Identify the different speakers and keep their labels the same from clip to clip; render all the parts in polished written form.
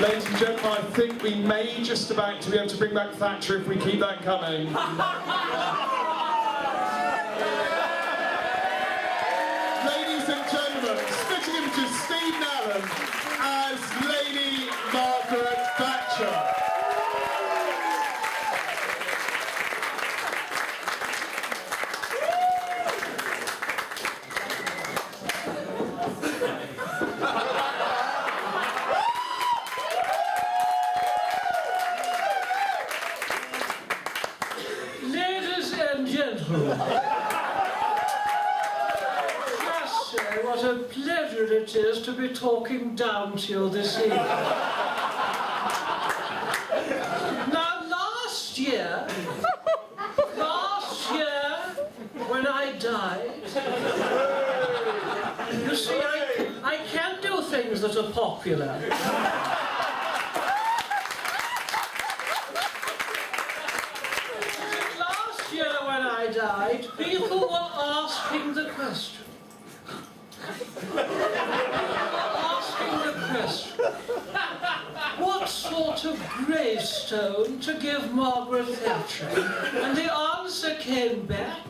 Speaker 1: Ladies and gentlemen, I think we may just about to be able to bring back Thatcher if we keep that coming. Ladies and gentlemen, spitting images, Steve Nallon as Lady Margaret Thatcher.
Speaker 2: Ladies and gentlemen, just say what a pleasure it is to be talking down to you this evening. Now, last year, when I died, you see, I can do things that are popular. When I died, people were asking the question. What sort of gravestone to give Margaret Thatcher? And the answer came back,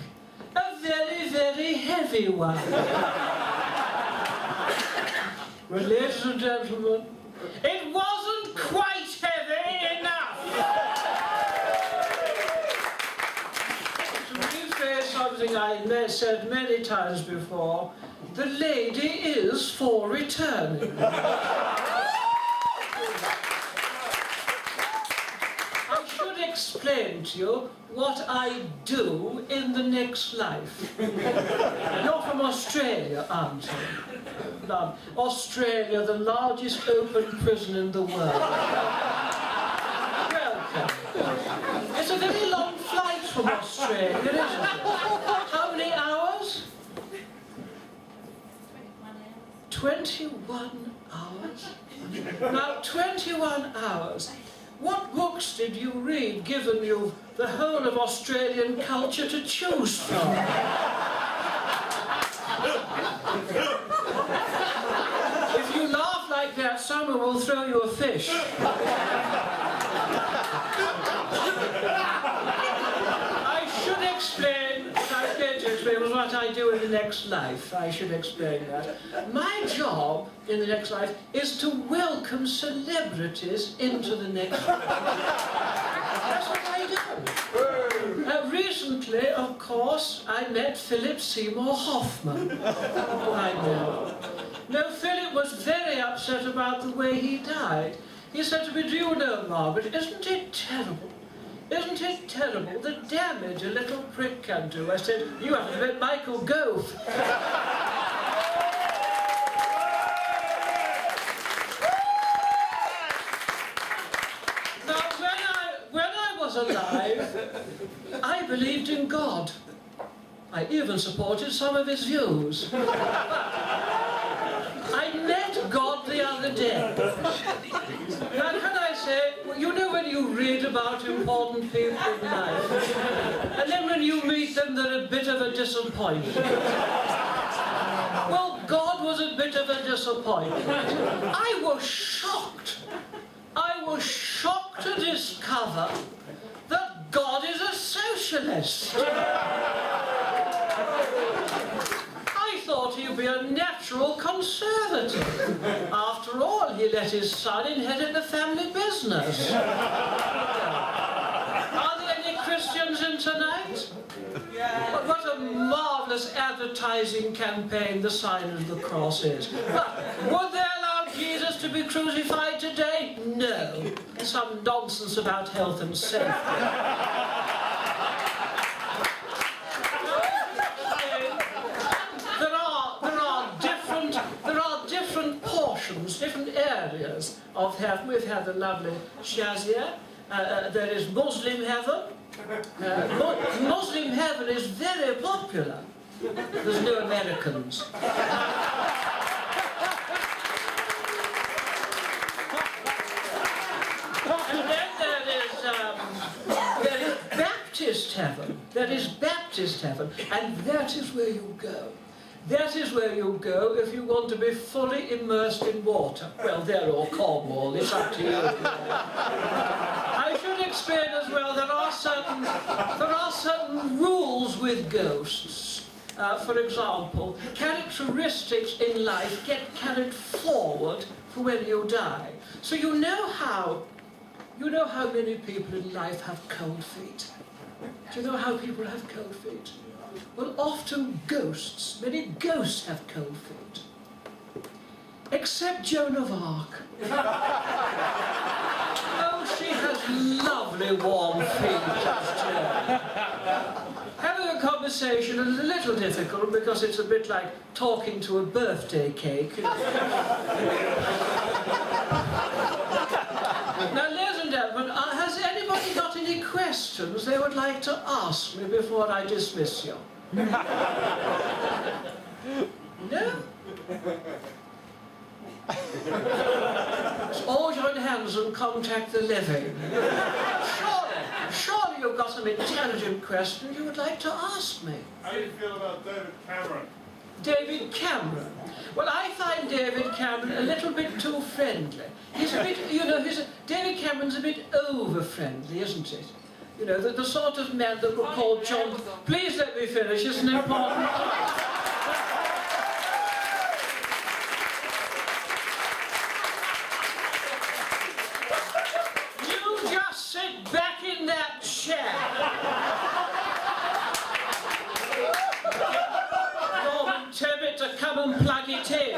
Speaker 2: a very, very heavy one. Well, ladies and gentlemen, it wasn't quite heavy enough. Something I said many times before, the lady is for returning. I should explain to you what I do in the next life. You're from Australia, aren't you? No. Australia, the largest open prison in the world. Welcome. It's a very long flight from Australia, isn't it? How many hours? 21 hours. Now, 21 hours. What books did you read, given you the whole of Australian culture to choose from? If you laugh like that, someone will throw you a fish. What I do in the next life, I should explain that. My job in the next life is to welcome celebrities into the next life. That's what I do. Recently, of course, I met Philip Seymour Hoffman. I know. No, Philip was very upset about the way he died. He said to me, "Do you know, Margaret, isn't it terrible? Isn't it terrible the damage a little prick can do?" I said, "You haven't met Michael Gove." Now, when I was alive, I believed in God. I even supported some of his views. I met God the other day. Now, can I say, you know when you read about important people in life, and then when you meet them, they're a bit of a disappointment. Well, God was a bit of a disappointment. I was shocked. I was shocked to discover that God is a socialist. I thought he'd be a natural conservative. After all, he let his son inherit the family business. Are there any Christians in tonight? What a marvellous advertising campaign the sign of the cross is. But would they allow Jesus to be crucified today? No. Some nonsense about health and safety. Different areas of heaven. We've had the lovely Shazia. There is Muslim heaven. Muslim heaven is very popular. There's no Americans. And then there is Baptist heaven. There is Baptist heaven, and that is where you go. That is where you go if you want to be fully immersed in water. Well, there or Cornwall, it's up to you. I should explain as well there are certain rules with ghosts. For example, characteristics in life get carried forward for when you die. So you know how many people in life have cold feet? Do you know how people have cold feet? Well, often ghosts, many ghosts have cold feet. Except Joan of Arc. Oh, she has lovely warm feet, does Joan. Having a conversation is a little difficult because it's a bit like talking to a birthday cake. Now, ladies and gentlemen, has anybody got any questions they would like to ask me before I dismiss you? No? Let's all join hands and contact the living. Surely you've got some intelligent questions you would like to ask me.
Speaker 3: How do you feel about David Cameron?
Speaker 2: David Cameron. Well, I find David Cameron a little bit too friendly. He's a bit, David Cameron's a bit over-friendly, isn't it? You know, the sort of man that would call John... Please let me finish, it's an important... You just sit back in that chair. Tell me to come and plug it in.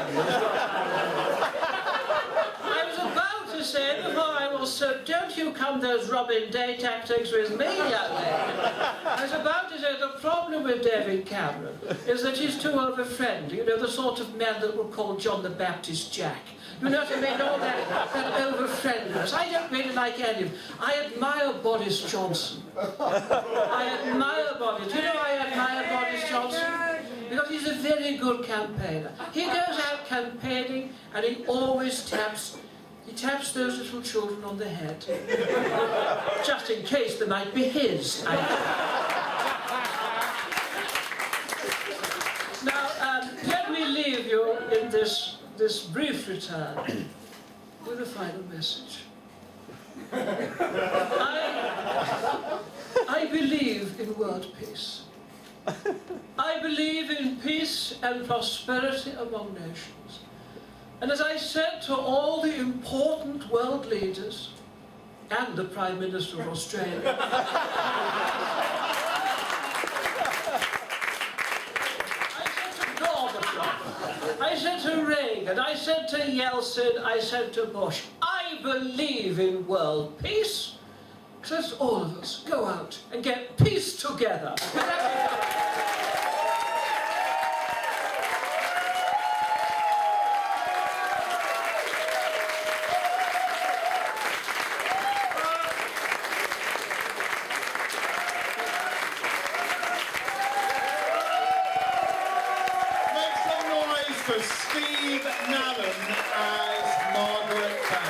Speaker 2: I was about to say before I was so, don't you come those Robin Day tactics with me, young lady. I was about to say the problem with David Cameron is that he's too over-friendly. You know, the sort of man that would call John the Baptist Jack. You know what I mean? All that over-friendliness. I don't really like any of it. I admire Boris Johnson. I admire Boris. Do you know I admire Boris Johnson? Because he's a very good campaigner. He goes out campaigning and he always taps those little children on the head. Just in case they might be his. Now, let me leave you in this brief return with a final message. I believe in world peace. I believe in peace and prosperity among nations. And as I said to all the important world leaders and the Prime Minister of Australia, I said to Gorbachev, I said to Reagan, I said to Yeltsin, I said to Bush, I believe in world peace. So let's all of us go out and get peace together.
Speaker 1: Make some noise for Steve Nallon as Margaret Thatcher.